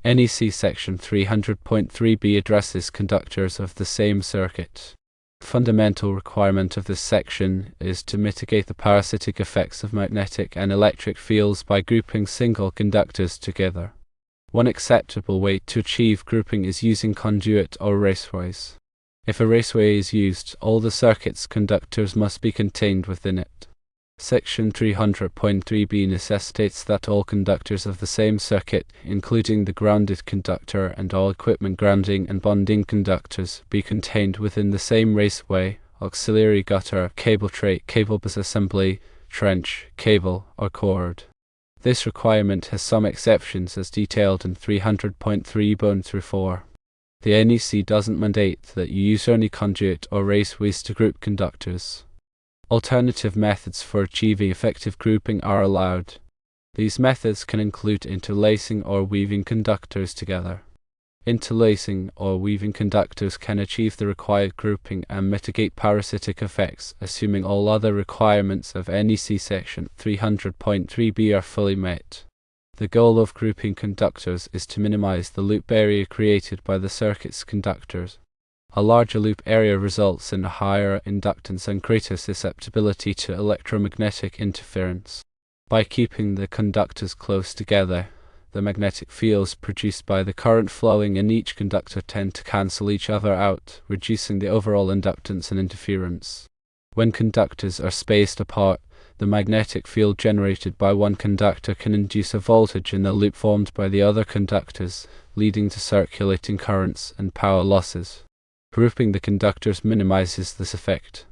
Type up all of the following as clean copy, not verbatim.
NEC section 300.3b addresses conductors of the same circuit. Fundamental requirement of this section is to mitigate the parasitic effects of magnetic and electric fields by grouping single conductors together. One acceptable way to achieve grouping is using conduit or raceways. If a raceway is used, all the circuit's conductors must be contained within it. Section 300.3b necessitates that all conductors of the same circuit, including the grounded conductor and all equipment grounding and bonding conductors, be contained within the same raceway, auxiliary gutter, cable tray, cable bus assembly, trench, cable, or cord. This requirement has some exceptions as detailed in 300.3b-4. The NEC doesn't mandate that you use only conduit or raceways to group conductors. Alternative methods for achieving effective grouping are allowed. These methods can include interlacing or weaving conductors together. Interlacing or weaving conductors can achieve the required grouping and mitigate parasitic effects, assuming all other requirements of NEC section 300.3b are fully met. The goal of grouping conductors is to minimize the loop area created by the circuit's conductors. A larger loop area results in a higher inductance and greater susceptibility to electromagnetic interference. By keeping the conductors close together, the magnetic fields produced by the current flowing in each conductor tend to cancel each other out, reducing the overall inductance and interference. When conductors are spaced apart, the magnetic field generated by one conductor can induce a voltage in the loop formed by the other conductors, leading to circulating currents and power losses. Grouping the conductors minimizes this effect.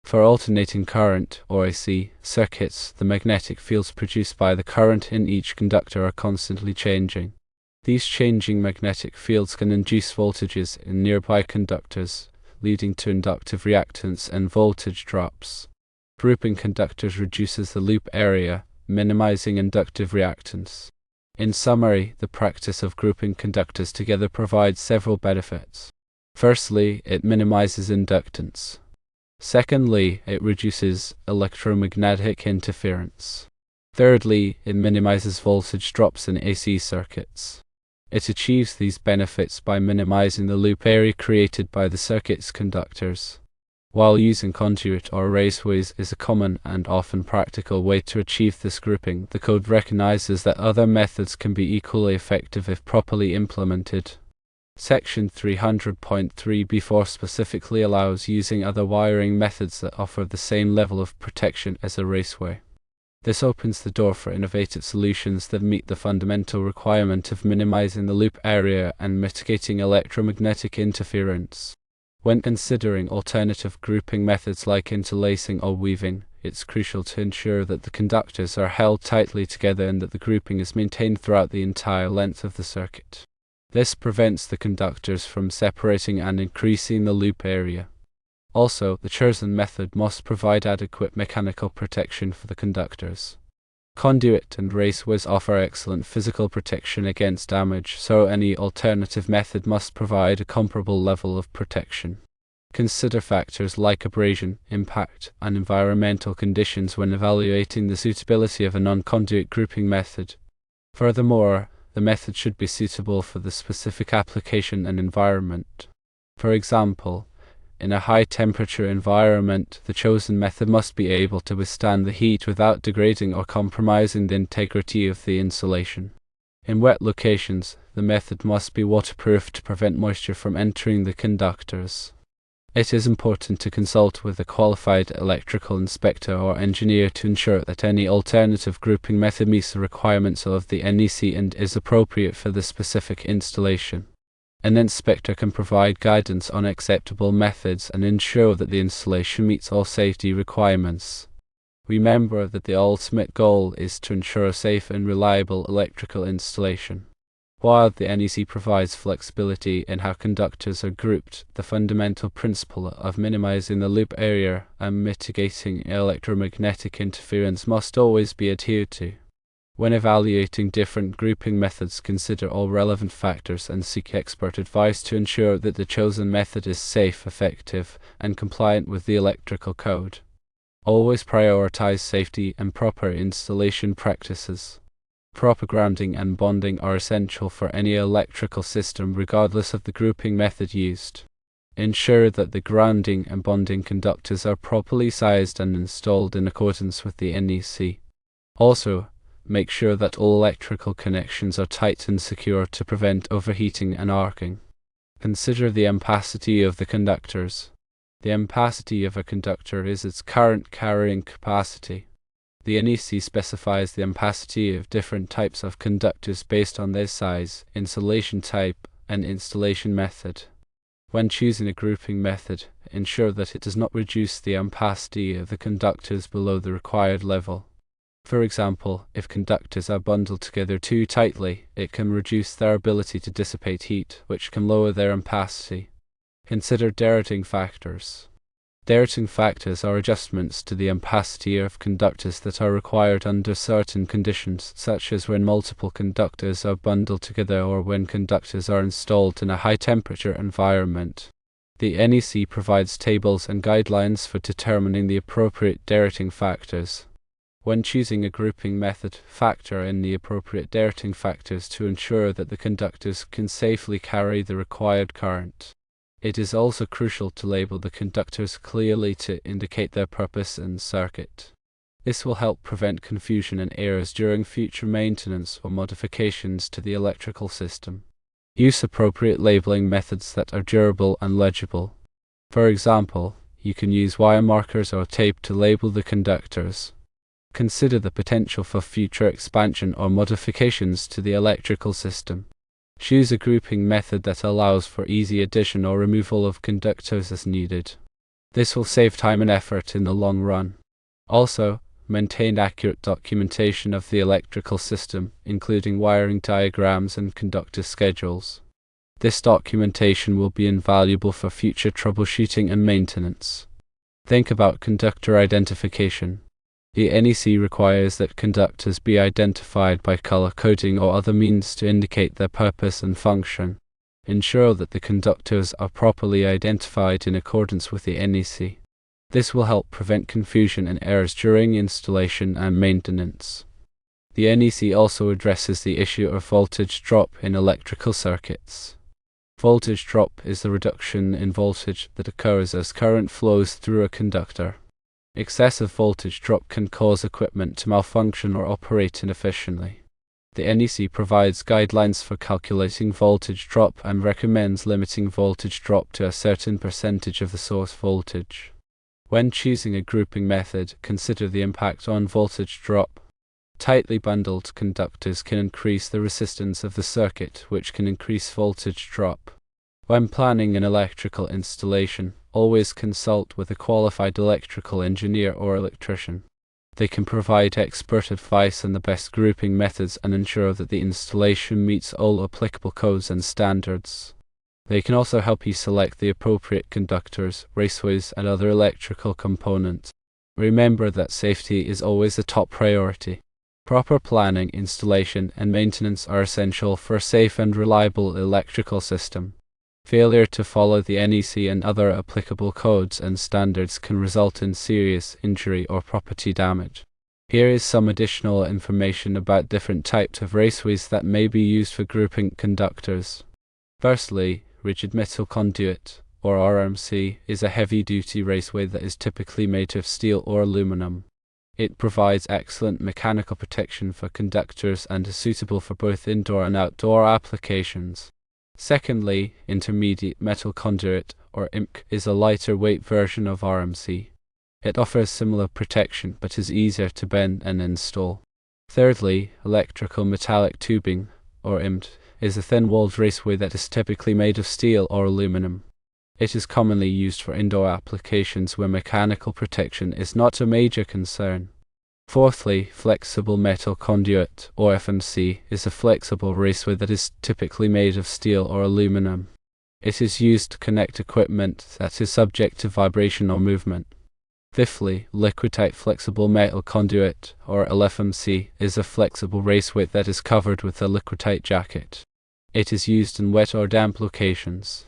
For alternating current, or AC, circuits, the magnetic fields produced by the current in each conductor are constantly changing. These changing magnetic fields can induce voltages in nearby conductors, leading to inductive reactance and voltage drops. Grouping conductors reduces the loop area, minimizing inductive reactance. In summary, the practice of grouping conductors together provides several benefits. Firstly, it minimizes inductance. Secondly, it reduces electromagnetic interference. Thirdly, it minimizes voltage drops in AC circuits. It achieves these benefits by minimizing the loop area created by the circuit's conductors. While using conduit or raceways is a common and often practical way to achieve this grouping, the code recognizes that other methods can be equally effective if properly implemented. Section 300.3b-4 specifically allows using other wiring methods that offer the same level of protection as a raceway. This opens the door for innovative solutions that meet the fundamental requirement of minimizing the loop area and mitigating electromagnetic interference. When considering alternative grouping methods like interlacing or weaving, it's crucial to ensure that the conductors are held tightly together and that the grouping is maintained throughout the entire length of the circuit. This prevents the conductors from separating and increasing the loop area. Also, the chosen method must provide adequate mechanical protection for the conductors. Conduit and raceways offer excellent physical protection against damage, so any alternative method must provide a comparable level of protection. Consider factors like abrasion, impact, and environmental conditions when evaluating the suitability of a non-conduit grouping method. Furthermore, the method should be suitable for the specific application and environment. For example, in a high-temperature environment, the chosen method must be able to withstand the heat without degrading or compromising the integrity of the insulation. In wet locations, the method must be waterproof to prevent moisture from entering the conductors. It is important to consult with a qualified electrical inspector or engineer to ensure that any alternative grouping method meets the requirements of the NEC and is appropriate for the specific installation. An inspector can provide guidance on acceptable methods and ensure that the installation meets all safety requirements. Remember that the ultimate goal is to ensure a safe and reliable electrical installation. While the NEC provides flexibility in how conductors are grouped, the fundamental principle of minimizing the loop area and mitigating electromagnetic interference must always be adhered to. When evaluating different grouping methods, consider all relevant factors and seek expert advice to ensure that the chosen method is safe, effective, and compliant with the electrical code. Always prioritize safety and proper installation practices. Proper grounding and bonding are essential for any electrical system regardless of the grouping method used. Ensure that the grounding and bonding conductors are properly sized and installed in accordance with the NEC. Also, make sure that all electrical connections are tight and secure to prevent overheating and arcing. Consider the ampacity of the conductors. The ampacity of a conductor is its current carrying capacity. The NEC specifies the ampacity of different types of conductors based on their size, insulation type, and installation method. When choosing a grouping method, ensure that it does not reduce the ampacity of the conductors below the required level. For example, if conductors are bundled together too tightly, it can reduce their ability to dissipate heat, which can lower their ampacity. Consider derating factors. Derating factors are adjustments to the ampacity of conductors that are required under certain conditions, such as when multiple conductors are bundled together or when conductors are installed in a high-temperature environment. The NEC provides tables and guidelines for determining the appropriate derating factors. When choosing a grouping method, factor in the appropriate derating factors to ensure that the conductors can safely carry the required current. It is also crucial to label the conductors clearly to indicate their purpose and circuit. This will help prevent confusion and errors during future maintenance or modifications to the electrical system. Use appropriate labeling methods that are durable and legible. For example, you can use wire markers or tape to label the conductors. Consider the potential for future expansion or modifications to the electrical system. Choose a grouping method that allows for easy addition or removal of conductors as needed. This will save time and effort in the long run. Also, maintain accurate documentation of the electrical system, including wiring diagrams and conductor schedules. This documentation will be invaluable for future troubleshooting and maintenance. Think about conductor identification. The NEC requires that conductors be identified by color coding or other means to indicate their purpose and function. Ensure that the conductors are properly identified in accordance with the NEC. This will help prevent confusion and errors during installation and maintenance. The NEC also addresses the issue of voltage drop in electrical circuits. Voltage drop is the reduction in voltage that occurs as current flows through a conductor. Excessive voltage drop can cause equipment to malfunction or operate inefficiently. The NEC provides guidelines for calculating voltage drop and recommends limiting voltage drop to a certain percentage of the source voltage. When choosing a grouping method, consider the impact on voltage drop. Tightly bundled conductors can increase the resistance of the circuit, which can increase voltage drop. When planning an electrical installation, always consult with a qualified electrical engineer or electrician. They can provide expert advice on the best grouping methods and ensure that the installation meets all applicable codes and standards. They can also help you select the appropriate conductors, raceways, and other electrical components. Remember that safety is always a top priority. Proper planning, installation, and maintenance are essential for a safe and reliable electrical system. Failure to follow the NEC and other applicable codes and standards can result in serious injury or property damage. Here is some additional information about different types of raceways that may be used for grouping conductors. Firstly, rigid metal conduit, or RMC, is a heavy-duty raceway that is typically made of steel or aluminum. It provides excellent mechanical protection for conductors and is suitable for both indoor and outdoor applications. Secondly, intermediate metal conduit, or IMC, is a lighter weight version of RMC. It offers similar protection but is easier to bend and install. Thirdly, electrical metallic tubing, or IMT, is a thin-walled raceway that is typically made of steel or aluminum. It is commonly used for indoor applications where mechanical protection is not a major concern. Fourthly, flexible metal conduit, or FMC, is a flexible raceway that is typically made of steel or aluminum. It is used to connect equipment that is subject to vibration or movement. Fifthly, liquid-tight flexible metal conduit, or LFMC, is a flexible raceway that is covered with a liquid-tight jacket. It is used in wet or damp locations.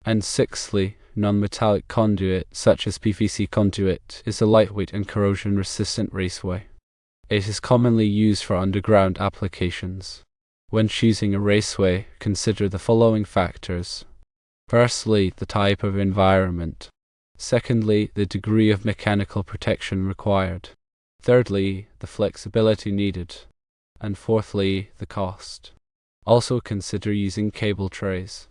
And sixthly, non-metallic conduit, such as PVC conduit, is a lightweight and corrosion-resistant raceway. It is commonly used for underground applications. When choosing a raceway, consider the following factors. Firstly, the type of environment. Secondly, the degree of mechanical protection required. Thirdly, the flexibility needed. And fourthly, the cost. Also consider using cable trays.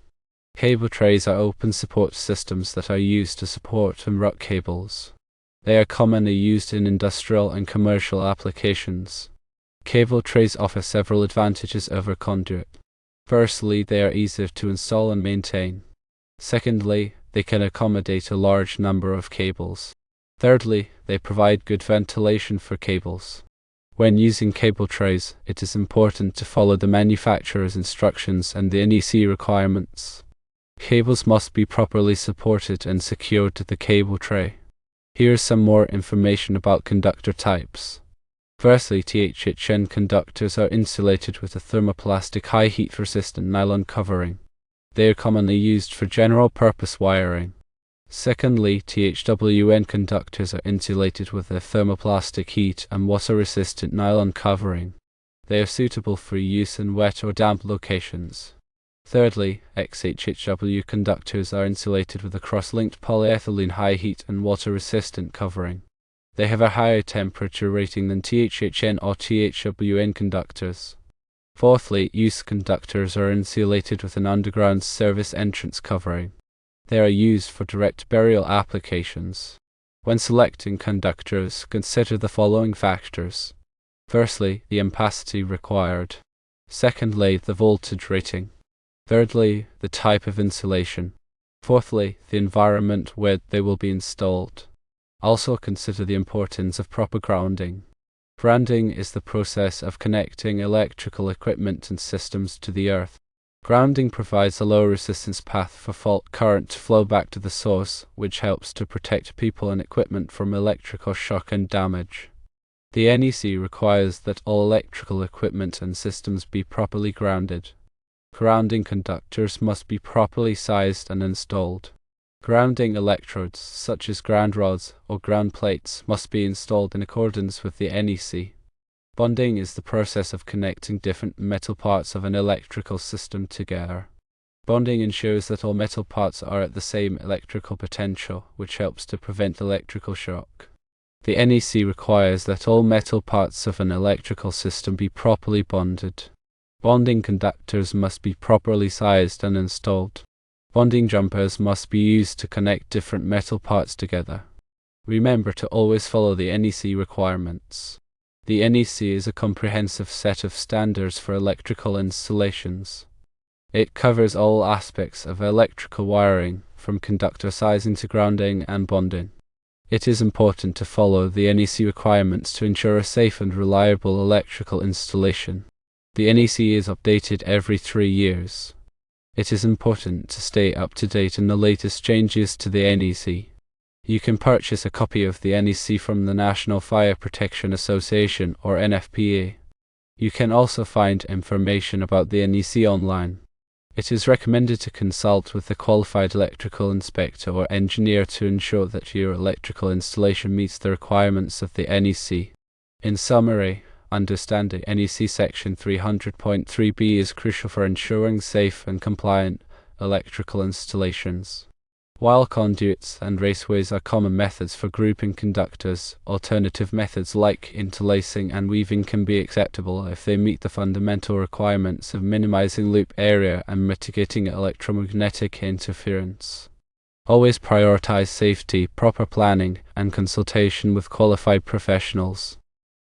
Cable trays are open support systems that are used to support and route cables. They are commonly used in industrial and commercial applications. Cable trays offer several advantages over conduit. Firstly, they are easier to install and maintain. Secondly, they can accommodate a large number of cables. Thirdly, they provide good ventilation for cables. When using cable trays, it is important to follow the manufacturer's instructions and the NEC requirements. Cables must be properly supported and secured to the cable tray. Here is some more information about conductor types. Firstly, THHN conductors are insulated with a thermoplastic high heat resistant nylon covering. They are commonly used for general purpose wiring. Secondly, THWN conductors are insulated with a thermoplastic heat and water resistant nylon covering. They are suitable for use in wet or damp locations. Thirdly, XHHW conductors are insulated with a cross-linked polyethylene high heat and water resistant covering. They have a higher temperature rating than THHN or THWN conductors. Fourthly, used conductors are insulated with an underground service entrance covering. They are used for direct burial applications. When selecting conductors, consider the following factors. Firstly, the ampacity required. Secondly, the voltage rating. Thirdly, the type of insulation. Fourthly, the environment where they will be installed. Also consider the importance of proper grounding. Grounding is the process of connecting electrical equipment and systems to the earth. Grounding provides a low resistance path for fault current to flow back to the source, which helps to protect people and equipment from electrical shock and damage. The NEC requires that all electrical equipment and systems be properly grounded. Grounding conductors must be properly sized and installed. Grounding electrodes, such as ground rods or ground plates, must be installed in accordance with the NEC. Bonding is the process of connecting different metal parts of an electrical system together. Bonding ensures that all metal parts are at the same electrical potential, which helps to prevent electrical shock. The NEC requires that all metal parts of an electrical system be properly bonded. Bonding conductors must be properly sized and installed. Bonding jumpers must be used to connect different metal parts together. Remember to always follow the NEC requirements. The NEC is a comprehensive set of standards for electrical installations. It covers all aspects of electrical wiring, from conductor sizing to grounding and bonding. It is important to follow the NEC requirements to ensure a safe and reliable electrical installation. The NEC is updated every 3 years. It is important to stay up to date in the latest changes to the NEC. You can purchase a copy of the NEC from the National Fire Protection Association or NFPA. You can also find information about the NEC online. It is recommended to consult with a qualified electrical inspector or engineer to ensure that your electrical installation meets the requirements of the NEC. In summary, understanding NEC Section 300.3b is crucial for ensuring safe and compliant electrical installations. While conduits and raceways are common methods for grouping conductors, alternative methods like interlacing and weaving can be acceptable if they meet the fundamental requirements of minimizing loop area and mitigating electromagnetic interference. Always prioritize safety, proper planning, and consultation with qualified professionals.